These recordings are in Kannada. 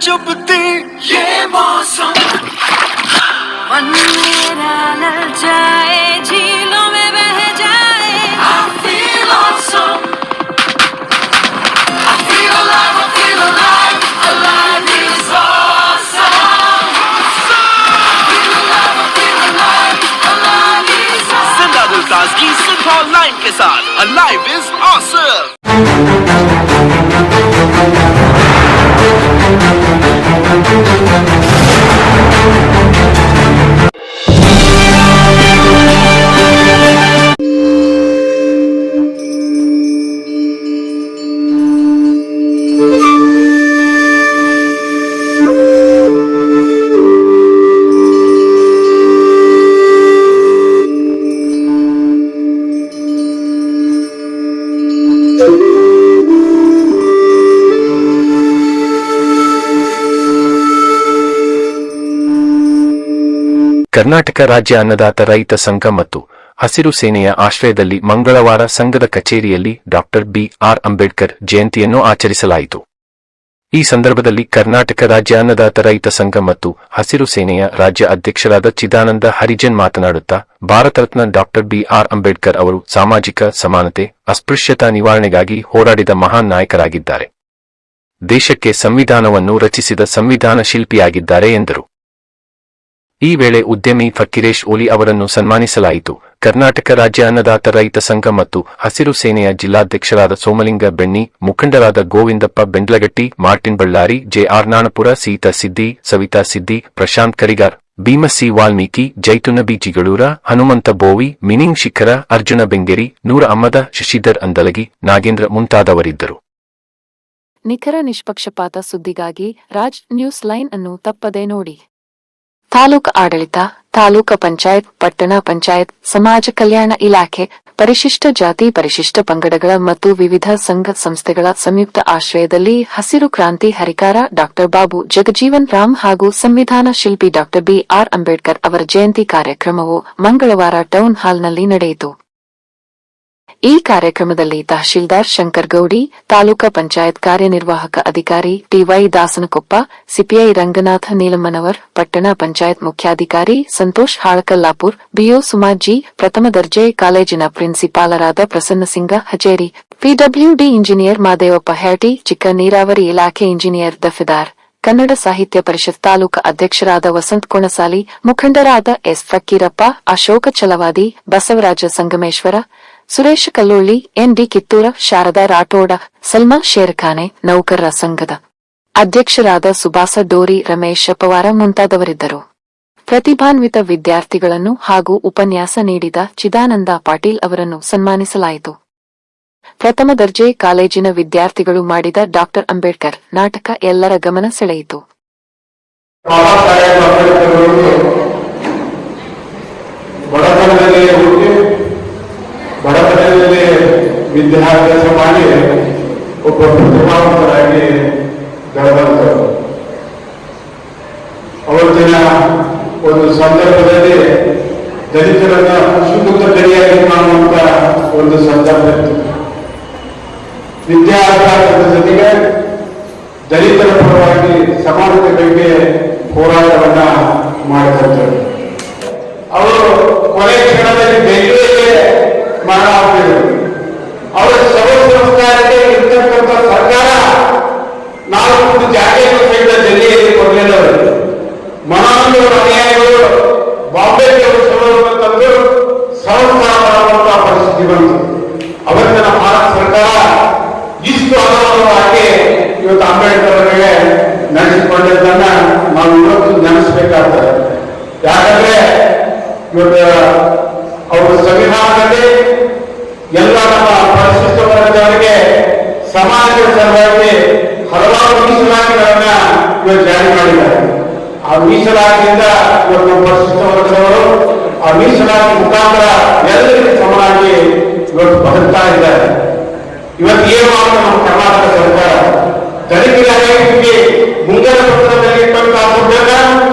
चुभती ये मौसम, मन मेरा ललचाए, झीलों में बह जाए। I feel awesome, I feel alive, I feel alive, alive is awesome. I feel alive, I feel alive, alive is awesome. जिंदा दिल ताजगी सिंथॉल 9 के साथ Alive is awesome. ಕರ್ನಾಟಕ ರಾಜ್ಯ ಅನ್ನದಾತ ರೈತ ಸಂಘ ಮತ್ತು ಹಸಿರು ಸೇನೆಯ ಆಶ್ರಯದಲ್ಲಿ ಮಂಗಳವಾರ ಸಂಘದ ಕಚೇರಿಯಲ್ಲಿ ಡಾಕ್ಟರ್ ಬಿ.ಆರ್. ಅಂಬೇಡ್ಕರ್ ಜಯಂತಿಯನ್ನು ಆಚರಿಸಲಾಯಿತು. ಈ ಸಂದರ್ಭದಲ್ಲಿ ಕರ್ನಾಟಕ ರಾಜ್ಯ ಅನ್ನದಾತ ರೈತ ಸಂಘ ಮತ್ತು ಹಸಿರು ಸೇನೆಯ ರಾಜ್ಯ ಅಧ್ಯಕ್ಷರಾದ ಚಿದಾನಂದ ಹರಿಜನ್ ಮಾತನಾಡುತ್ತಾ, ಭಾರತ ರತ್ನ ಡಾಕ್ಟರ್ ಬಿ.ಆರ್. ಅಂಬೇಡ್ಕರ್ ಅವರು ಸಾಮಾಜಿಕ ಸಮಾನತೆ, ಅಸ್ಪೃಶ್ಯತಾ ನಿವಾರಣೆಗಾಗಿ ಹೋರಾಡಿದ ಮಹಾನ್ ನಾಯಕರಾಗಿದ್ದಾರೆ. ದೇಶಕ್ಕೆ ಸಂವಿಧಾನವನ್ನು ರಚಿಸಿದ ಸಂವಿಧಾನ ಶಿಲ್ಪಿಯಾಗಿದ್ದಾರೆ ಎಂದರು. ಈ ವೇಳೆ ಉದ್ಯಮಿ ಫಕೀರೇಶ್ ಓಲಿ ಅವರನ್ನು ಸನ್ಮಾನಿಸಲಾಯಿತು. ಕರ್ನಾಟಕ ರಾಜ್ಯ ಅನ್ನದಾತ ರೈತ ಸಂಘ ಮತ್ತು ಹಸಿರು ಸೇನೆಯ ಜಿಲ್ಲಾಧ್ಯಕ್ಷರಾದ ಸೋಮಲಿಂಗ ಬೆಣ್ಣಿ, ಮುಖಂಡರಾದ ಗೋವಿಂದಪ್ಪ ಬೆಂಡ್ಲಗಟ್ಟಿ, ಮಾರ್ಟಿನ್ ಬಳ್ಳಾರಿ, ಜೆ.ಆರ್. ನಾಣಪುರ, ಸೀತಾ ಸಿದ್ದಿ, ಸವಿತಾ ಸಿದ್ದಿ, ಪ್ರಶಾಂತ್ ಕರಿಗಾರ್, ಭೀಮಸಿ ವಾಲ್ಮೀಕಿ, ಜೈತುನಬಿ ಜಿಗಳೂರ, ಹನುಮಂತ ಬೋವಿ, ಮಿನಿಂಗ್ ಶಿಖರ, ಅರ್ಜುನ ಬೆಂಗೇರಿ, ನೂರ ಅಹಮದ, ಶಶಿಧರ್ ಅಂದಲಗಿ, ನಾಗೇಂದ್ರ ಮುಂತಾದವರಿದ್ದರು. ನಿಖರ ನಿಷ್ಪಕ್ಷಪಾತ ಸುದ್ದಿಗಾಗಿ ರಾಜ್ ನ್ಯೂಸ್ ಲೈನ್ ಅನ್ನು ತಪ್ಪದೇ ನೋಡಿ. ತಾಲೂಕು ಆಡಳಿತ, ತಾಲೂಕು ಪಂಚಾಯತ್, ಪಟ್ಟಣ ಪಂಚಾಯತ್, ಸಮಾಜ ಕಲ್ಯಾಣ ಇಲಾಖೆ, ಪರಿಶಿಷ್ಟ ಜಾತಿ ಪರಿಶಿಷ್ಟ ಪಂಗಡಗಳ ಮತ್ತು ವಿವಿಧ ಸಂಘ ಸಂಸ್ಥೆಗಳ ಸಂಯುಕ್ತ ಆಶ್ರಯದಲ್ಲಿ ಹಸಿರು ಕ್ರಾಂತಿ ಹರಿಕಾರ ಡಾಕ್ಟರ್ ಬಾಬು ಜಗಜೀವನ್ ರಾಮ್ ಹಾಗೂ ಸಂವಿಧಾನ ಶಿಲ್ಪಿ ಡಾಕ್ಟರ್ ಬಿ.ಆರ್. ಅಂಬೇಡ್ಕರ್ ಅವರ ಜಯಂತಿ ಕಾರ್ಯಕ್ರಮವು ಮಂಗಳವಾರ ಟೌನ್ ಹಾಲ್ನಲ್ಲಿ ನಡೆಯಿತು. ಈ ಕಾರ್ಯಕ್ರಮದಲ್ಲಿ ತಹಶೀಲ್ದಾರ್ ಶಂಕರ್ ಗೌಡಿ, ತಾಲೂಕಾ ಪಂಚಾಯತ್ ಕಾರ್ಯನಿರ್ವಾಹಕ ಅಧಿಕಾರಿ ಟಿ.ವೈ. ದಾಸನಕೊಪ್ಪ, ಸಿಪಿಐ ರಂಗನಾಥ ನೀಲಮ್ಮನವರ್, ಪಟ್ಟಣ ಪಂಚಾಯತ್ ಮುಖ್ಯಾಧಿಕಾರಿ ಸಂತೋಷ್ ಹಾಳಕಲ್ಲಾಪುರ್, ಬಿಒ ಸುಮಾಜಿ, ಪ್ರಥಮ ದರ್ಜೆ ಕಾಲೇಜಿನ ಪ್ರಿನ್ಸಿಪಾಲರಾದ ಪ್ರಸನ್ನಸಿಂಗ ಹಜೇರಿ, ಪಿಡಬ್ಲ್ಯೂಡಿ ಇಂಜಿನಿಯರ್ ಮಾದೇವಪ್ಪ ಹ್ಯಾಟಿ, ಚಿಕ್ಕ ನೀರಾವರಿ ಇಲಾಖೆ ಇಂಜಿನಿಯರ್ ದಫಿದಾರ್, ಕನ್ನಡ ಸಾಹಿತ್ಯ ಪರಿಷತ್ ತಾಲೂಕಾ ಅಧ್ಯಕ್ಷರಾದ ವಸಂತ್ ಕೊಣಸಾಲಿ, ಮುಖಂಡರಾದ ಎಸ್. ಫಕೀರಪ್ಪ, ಅಶೋಕ ಛಲವಾದಿ, ಬಸವರಾಜ ಸಂಗಮೇಶ್ವರ, ಸುರೇಶ ಕಲ್ಲೋಳ್ಳಿ, ಎನ್.ಡಿ. ಕಿತ್ತೂರ, ಶಾರದಾ ರಾಠೋಡ, ಸಲ್ಮಾ ಶೇರ್ಖಾನೆ, ನೌಕರರ ಸಂಘದ ಅಧ್ಯಕ್ಷರಾದ ಸುಭಾಸ ಡೋರಿ, ರಮೇಶ್ ಪವಾರ ಮುಂತಾದವರಿದ್ದರು. ಪ್ರತಿಭಾನ್ವಿತ ವಿದ್ಯಾರ್ಥಿಗಳನ್ನು ಹಾಗೂ ಉಪನ್ಯಾಸ ನೀಡಿದ ಚಿದಾನಂದ ಪಾಟೀಲ್ ಅವರನ್ನು ಸನ್ಮಾನಿಸಲಾಯಿತು. ಪ್ರಥಮ ದರ್ಜೆ ಕಾಲೇಜಿನ ವಿದ್ಯಾರ್ಥಿಗಳು ಮಾಡಿದ ಡಾಕ್ಟರ್ ಅಂಬೇಡ್ಕರ್ ನಾಟಕ ಎಲ್ಲರ ಗಮನ ಸೆಳೆಯಿತು. ಬಡತನದಲ್ಲಿ ವಿದ್ಯಾಭ್ಯಾಸ ಮಾಡಿ ಒಬ್ಬ ಪ್ರತಿಭಾವಂತರಾಗಿ ಬೆಳೆದಂತರು. ಅವತ್ತಿನ ಒಂದು ಸಂದರ್ಭದಲ್ಲಿ ದಲಿತರನ್ನ ಸುಮುಖ ಗಡಿಯಾಗಿ ಮಾಡುವಂತ ಒಂದು ಸಂದರ್ಭ ಇತ್ತು. ವಿದ್ಯಾಭ್ಯಾಸದ ಜೊತೆಗೆ ದಲಿತರ ಪರವಾಗಿ ಸಮಾನತೆ ಬಗ್ಗೆ ಹೋರಾಟವನ್ನ ಮಾಡಿದಂತರು. ಅವರು ಕೊನೆ ಕ್ಷಣದಲ್ಲಿ ಬೆಂಗಳೂರಿಗೆ ಮಾಡಲಾಗ್ತಿದ್ರು. ಅವರ ಶವ ಸಂಸ್ಕಾರಕ್ಕೆ ಇರ್ತಕ್ಕಂಥ ಸರ್ಕಾರ 4 ಜಾಗೆಯನ್ನು ಸಹಿತ ಡೆಲ್ಲಿಯಲ್ಲಿ ಕೊಡಲಿಲ್ಲ. ಮನೋರಂಜನ ಅನುಯಾಯಿಗಳು ಬಾಂಬೆಗೆ ಅವರು ಶವವನ್ನು ತಂದು ಸಂಸ್ಕಾರ ಮಾಡುವಂತಹ ಪರಿಸ್ಥಿತಿ ಬಂತು. ಅವತ್ತಿನ ಭಾರತ ಸರ್ಕಾರ ಇಷ್ಟು ಅನುಭವವಾಗಿ ಇವತ್ತು ಅಂಬೇಡ್ಕರ್ ಅವರಿಗೆ ನಡೆಸಿಕೊಂಡಿದ್ದನ್ನ ನಾವು ಇವತ್ತು ನೆನೆಸಬೇಕಾಗ್ತದೆ. ಯಾಕಂದ್ರೆ ಇವತ್ತು ಅವರ ಸಂವಿಧಾನದಲ್ಲಿ ಎಲ್ಲ ನಮ್ಮ ಪರಿಶಿಷ್ಟ ವರ್ಗದವರಿಗೆ ಸಮಾಜದ ಸಲುವಾಗಿ ಹಲವಾರು ಮೀಸಲಾತಿಗಳನ್ನ ಇವತ್ತು ಜಾರಿ ಮಾಡಿದ್ದಾರೆ. ಆ ಮೀಸಲಾತಿಯಿಂದ ಇವತ್ತು ಪರಿಶಿಷ್ಟ ವರ್ಗದವರು ಆ ಮೀಸಲಾತಿ ಮುಖಾಂತರ ಎಲ್ಲರಿಗೂ ಸಮನಾಗಿ ಇವತ್ತು ಬದುಕ್ತಾ ಇದ್ದಾರೆ. ಇವತ್ತು ಏನು ಮಾಡುತ್ತೆ ನಮ್ಮ ಕರ್ನಾಟಕ ಸರ್ಕಾರ? ದಲಿತರ ರೈತರಿಗೆ ಮುಂಗಡ ಪತ್ರದಲ್ಲಿ ಇಟ್ಟಂತಹ ದುಡ್ಡನ್ನ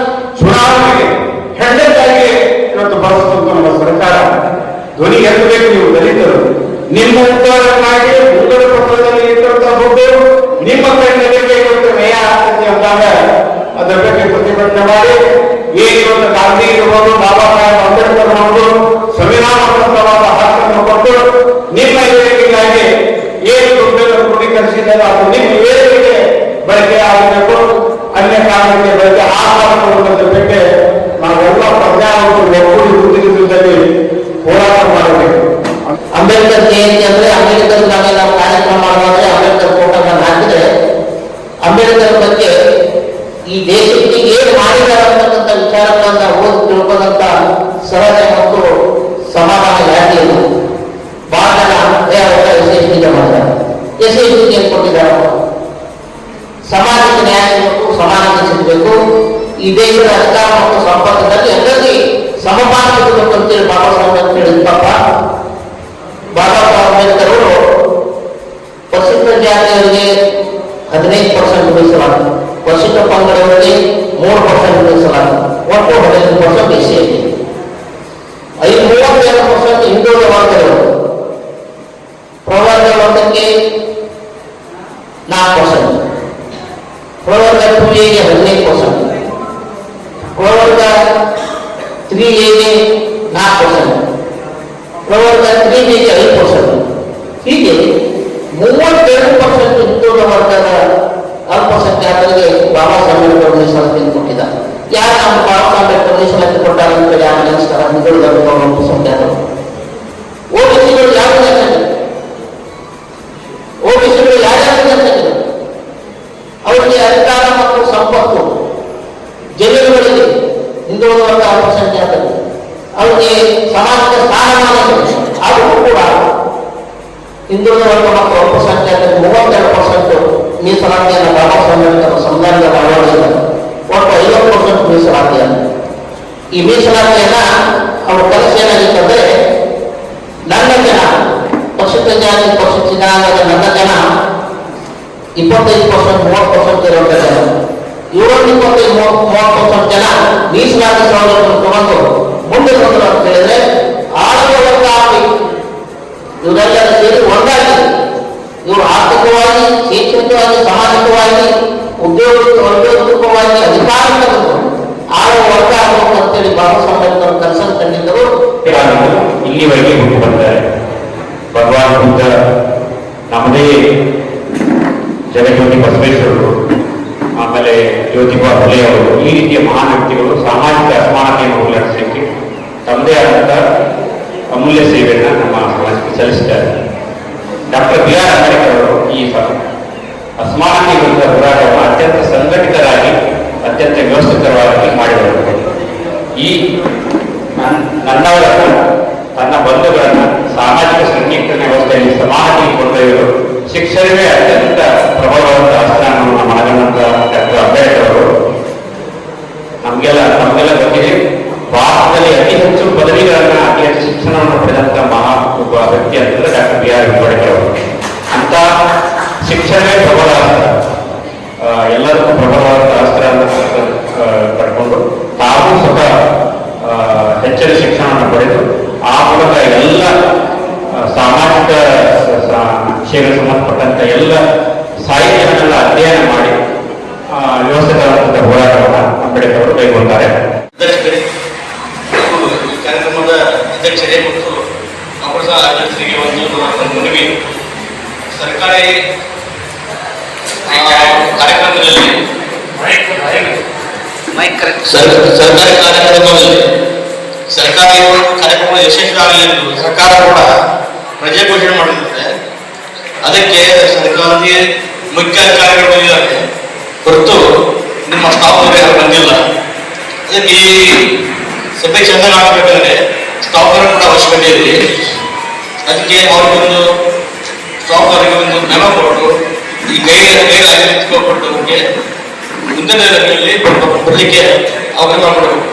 ಚುನಾವಣೆಗೆ ಹೆಡ್ಡಾಗಿ ಇವತ್ತು ಬಳಸುವಂತ ನಮ್ಮ ಸರ್ಕಾರ. ಧ್ವನಿ ಎತ್ತಬೇಕು ನೀವು ದಲಿತರು. ನಿಮ್ಮ ಉದ್ಧಾರಕ್ಕಾಗಿ ಮುಂಗಡ ಪತ್ರದಲ್ಲಿ ಇಟ್ಟಂತಹ ದುಡ್ಡು ನಿಮ್ಮ ಕಣ್ಣಿಗೆ ಇವತ್ತು ವ್ಯಯ ಆಗ್ತದೆ ಅಂದಾಗ ಯೋಚನೆ ಮಾಡಿ ಏನು ಒಂದು ಗಾಂಧಿ ಇರ್ಬೋದು, ಬಾಬಾ ಸಾಹೇಬ್ ಅಂಬೇಡ್ಕರ್ ಅವರು ಸಂವಿಧಾನಬದ್ಧವಾದ ಹಕ್ಕನ್ನು ಕೊಟ್ಟು ನಿಮ್ಮ ಏಳಿಗೆಗಾಗಿ ಏನು ದುಡ್ಡನ್ನು ಕ್ರೋಢೀಕರಿಸಿದ್ದಾರೆ ಅದು ನಿಮ್ಮ ಏಳಿಗೆಗೆ ಬಳಕೆ ಆಗಬೇಕು, ಅನ್ಯ ಕಾರಣಕ್ಕೆ ಬಳಕೆ ಆಗಬಾರದು ಬಗ್ಗೆ ನಾವೆಲ್ಲ ಪ್ರಜಾವಂತರು ಒಗ್ಗೂಡಿ ಉದ್ಯೋಗದಲ್ಲಿ ಹೋರಾಟ ಮಾಡಬೇಕು. ಅಂಬೇಡ್ಕರ್ ಜಯಂತಿ ಅಂದ್ರೆ ಅಂಬೇಡ್ಕರ್ ನಾವೇ ನಾವು ಕಾರ್ಯಕ್ರಮ ಮಾಡುವಾಗ ಅಂಬೇಡ್ಕರ್ ಫೋಟೋಗಳನ್ನು ಹಾಕಿದ್ರೆ ಅಂಬೇಡ್ಕರ್ ಬಗ್ಗೆ ಈ ದೇಶಕ್ಕೆ ಏನು ಮಾಡಿದ್ದಾರೆ ಅಂತಕ್ಕಂಥ ವಿಚಾರಗಳನ್ನ ಓದಿ ತಿಳ್ಕೊಂಡಂತ ಸಹಜ ಮತ್ತು ಸಮಾಧಾನ ಯಾಕೆ ಇಲ್ಲ. ಬಹಳ ಜನ ಯಶಸ್ವಿಗೆ ಮಾಡಿದ್ದಾರೆ, ಯಶಸ್ವಿಗೆ ಏನ್ ಕೊಟ್ಟಿದ್ದಾರೆ, ಸಮಾಜಕ್ಕೆ ನ್ಯಾಯ ಸಿಗಬೇಕು, ಸಮಾನತೆ ಸಿಗಬೇಕು, ಈ ದೇಶದ ಅಧಿಕಾರ ಮತ್ತು ಸಂಪರ್ಕದಲ್ಲಿ ಎಲ್ಲರಿಗೂ ಸಮಪಾನ ಸಿಗಬೇಕು ಅಂತೇಳಿ ಬಾಬಾ ಸಾಹೇಬ್ ಅಂತ ಹೇಳಿದ್ದಪ್ಪ. ಬಾಬಾ ಸಾಹೇಬ್ ಅಂಬೇಡ್ಕರ್ ಅವರು ಪರಿಶಿಷ್ಟ ಜಾತಿಯವರಿಗೆ 15% ಮೀಸಲಾಗಿದೆ, ಪರಿಶಿಷ್ಟ ಪಂಗಡವರಿಗೆ 3% ಮೀಸಲಾಗಿದೆ, ಒಟ್ಟು 15% ಎಸ್ಸಿ ಇದೆ. 32% ಹಿಂದುಳಿದ ವರ್ಗಗಳು, ಪ್ರವರ್ಗ ವರ್ಗಕ್ಕೆ 4%, ಪ್ರವರ್ಗ 2ಎಗೆ 15%, ಪ್ರವರ್ಗ 3ಎಗೆ 4%, ಪ್ರವರ್ಗ 3ಬಿಗೆ 5%. ಹೀಗೆ 32% ಹಿಂದುಳಿದ ವರ್ಗದ ಅಲ್ಪಸಂಖ್ಯಾತರಿಗೆ ಬಾಬಾ ಸಾಹೇಬ್ ಅಂಬೇಡ್ಕರ್ ಮೀಸಲಾತಿಯನ್ನು ಕೊಟ್ಟಿದ್ದಾರೆ. ಯಾರು ನಮ್ಮ ಬಾಬಾ ಸಾಹೇಬ್ ಅಂಬೇಡ್ಕರ್ ಮೀಸಲಾತಿ ಕೊಟ್ಟಾರೆ ಅಂತ ಯಾರು ನೆನೆಸ್ತಾರ? ಹಿಂದುಳಿದ ಅಲ್ಪಸಂಖ್ಯಾತರು. ಓಬಿಸಿಗಳು ಯಾವ ನೆನೆಸಿದ್ರು? ಓಬಿಸಿಗಳು ಯಾರ್ಯಾರು ನೆನೆಸಿದ್ರು? ಅವರಿಗೆ ಅಧಿಕಾರ ಮತ್ತು ಸಂಪತ್ತು ಜಮೀನುಗಳಿಗೆ ಹಿಂದುಳಿದ ವರ್ಗ ಅಲ್ಪಸಂಖ್ಯಾತರು, ಅವರಿಗೆ ಸಮಾಜದ ಸ್ಥಾನಮಾನಗಳು, ಅದು ಕೂಡ ಹಿಂದುಳಿದ ವರ್ಗ ಮತ್ತು ಅಲ್ಪಸಂಖ್ಯಾತರಿಗೆ 32% ಮೀಸಲಾತಿಯನ್ನು ಬಾಬಾ ಸಾಹೇಬ್ ಅಂಬೇಡ್ಕರ್ ಸಂವಿಧಾನದಲ್ಲಿ ಅಳವಡಿಸಿದ್ದಾರೆ. ಒಟ್ಟು 50% ಮೀಸಲಾತಿಯನ್ನು. ಈ ಮೀಸಲಾತಿಯನ್ನ ಅವ್ರ ಕೆಲಸ ಏನಾಗಿತ್ತಂದ್ರೆ, ನನ್ನ ಜನ ಪರಿಶಿಷ್ಟ ಜಾತಿ ಪರಿಶಿಷ್ಟ ಜನಾಂಗದ ನನ್ನ ಜನ 25% 30% ಇರುವಂತ ಜನ, 25-30% ಜನ ಮೀಸಲಾತಿ ಸೌಲಭ್ಯವನ್ನು ತಗೊಂಡು ಮುಂದೆ ಬಂದರು ಅಂತ ಹೇಳಿದ್ರೆ ಆಳುವ ವರ್ಗ ಆಗಬೇಕು. ಇವರೆಲ್ಲರ ಸೇರಿ ಒಂದಾಗಿ ಇವರು ಆರ್ಥಿಕವಾಗಿ, ಶೈಕ್ಷಣಿಕವಾಗಿ, ಸಾಮಾಜಿಕವಾಗಿ, ಉದ್ಯೋಗವಾಗಿ ಅಧಿಕಾರಕ್ಕೆ ಬಂದು ಆಳುವ ವರ್ಗ ಆಗಬೇಕು ಅಂತೇಳಿ ಬಾಬಾ ಸಾಹೇಬ್ ಅಂಬೇಡ್ಕರ್ ಕನಸನ್ನು ಕಂಡಿದ್ದರು. ಇಲ್ಲಿವರೆಗೆ ಹುಟ್ಟು ಬಂದರೆ ಭಗವಾನ್ ಬುದ್ಧ, ನಮ್ಮದೇ ಜಗಜ್ಯೋತಿ ಬಸವೇಶ್ವರರು, ಆಮೇಲೆ ಜ್ಯೋತಿಬಾ ಫುಲೆ ಅವರು, ಈ ರೀತಿಯ ಮಹಾನ್ ವ್ಯಕ್ತಿಗಳು ಸಾಮಾಜಿಕ ಅಸಮಾನತೆಯನ್ನು ಹೋಗಲಾಡಿಸಲಿಕ್ಕೆ ತಮ್ಮದೇ ಆದಂಥ ಅಮೂಲ್ಯ ಸೇವೆಯನ್ನು ನಮ್ಮ ಸಮಾಜಕ್ಕೆ ಸಲ್ಲಿಸಿದ್ದಾರೆ. ಡಾಕ್ಟರ್ ಬಿ ಆರ್ ಅಂಬೇಡ್ಕರ್ ಅವರು ಈ ಅಸಮಾನತೆ ವಿರುದ್ಧ ಹೋರಾಟವನ್ನು ಅತ್ಯಂತ ಸಂಘಟಿತರಾಗಿ, ಅತ್ಯಂತ ವ್ಯವಸ್ಥಿತವಾಗಿ ಮಾಡಿದರು. ಈ ನನ್ನವರನ್ನು, ತನ್ನ ಬಂಧುಗಳನ್ನು ಸಾಮಾಜಿಕ ಸಂಕೀರ್ಣ ವ್ಯವಸ್ಥೆಯಲ್ಲಿ ಸಮಾನತೆ ಕೊಂಡೊಯ್ಯಲು ಶಿಕ್ಷಣವೇ ಅತ್ಯಂತ ಪ್ರಬಲವಾದ ಅಸ್ತ್ರವನ್ನು ಮನಗಂಡಂತ ಡಾಕ್ಟರ್ ಅಂಬೇಡ್ಕರ್ ಅವರು ನಮಗೆಲ್ಲ ಗೊತ್ತಿದೆ. ಭಾರತದಲ್ಲಿ ಅತಿ ಹೆಚ್ಚು ಪದವಿಗಳನ್ನು, ಅತಿ ಹೆಚ್ಚು ಶಿಕ್ಷಣವನ್ನು ಪಡೆದಂತ ಒಬ್ಬ ವ್ಯಕ್ತಿ ಅಂತಂದ್ರೆ ಡಾಕ್ಟರ್ ಬಿ ಆರ್ ಅಂಬೇಡ್ಕರ್ ಅವರು. ಅಂತ ಶಿಕ್ಷಣವೇ ಪ್ರಬಲ ಅಸ್ತ್ರ, ಎಲ್ಲದಕ್ಕೂ ಪ್ರಬಲವಾದ ಅಸ್ತ್ರ ಅಂತ ಪಡ್ಕೊಂಡು ತಾವು ಸ್ವತಃ ಹೆಚ್ಚಿನ ಶಿಕ್ಷಣವನ್ನು ಪಡೆದು ಆ ಮೂಲಕ ಎಲ್ಲ ಸಾಮಾಜಿಕ ವಿಷಯಗಳಿಗೆ ಸಂಬಂಧಪಟ್ಟಂತ ಎಲ್ಲ ಸಾಹಿತ್ಯಗಳನ್ನೆಲ್ಲ ಅಧ್ಯಯನ ಮಾಡಿ ವ್ಯವಸ್ಥಿತವಾದಂಥ ಹೋರಾಟವನ್ನು ಅಂಬೇಡ್ಕರ್ ಅವರು ಕೈಗೊಂಡಾರೆ. ಕಾರ್ಯಕ್ರಮದ ಅಧ್ಯಕ್ಷರೇ ಮತ್ತು ಅಪರ ಅಧ್ಯಕ್ಷರಿಗೆ ಒಂದು ಮನವಿ. ಸರ್ಕಾರಿ ಕಾರ್ಯಕ್ರಮದಲ್ಲಿ ಸರ್ಕಾರಿ ಕಾರ್ಯಕ್ರಮ ಯಶಸ್ವಿ ಆಗಲಿ ಎಂದು ಸರ್ಕಾರ ಕೂಡ ರಜೆ ಘೋಷಣೆ ಮಾಡಿರುತ್ತೆ. ಅದಕ್ಕೆ ಸರ್ಕಾರದ ಮುಖ್ಯ ಅಧಿಕಾರಿಗಳು ಬಂದಿದ್ದಾರೆ ಹೊರತು ನಿಮ್ಮ ಸ್ಟಾಫ್ ಯಾರು ಬಂದಿಲ್ಲ. ಅದಕ್ಕೆ ಈ ಸಭೆ ಚಂದ ಆಗಬೇಕಂದ್ರೆ ಸ್ಟಾಫರ್ ಕೂಡ ಅವಶ್ಯಕತೆ ಇದೆ. ಅದಕ್ಕೆ ಅವ್ರಿಗೊಂದು ಸ್ಟಾಫ್ ಅವರಿಗೆ ಒಂದು ಮೆಮೊ ಕೊಟ್ಟು ಈ ಕೈಗಾರಿಕೆ ಮುಂದಿನ ದಿನಗಳಲ್ಲಿ ಬರಲಿಕ್ಕೆ ಅವಕಾಶ ಮಾಡಿಕೊಡ್ಬೇಕು.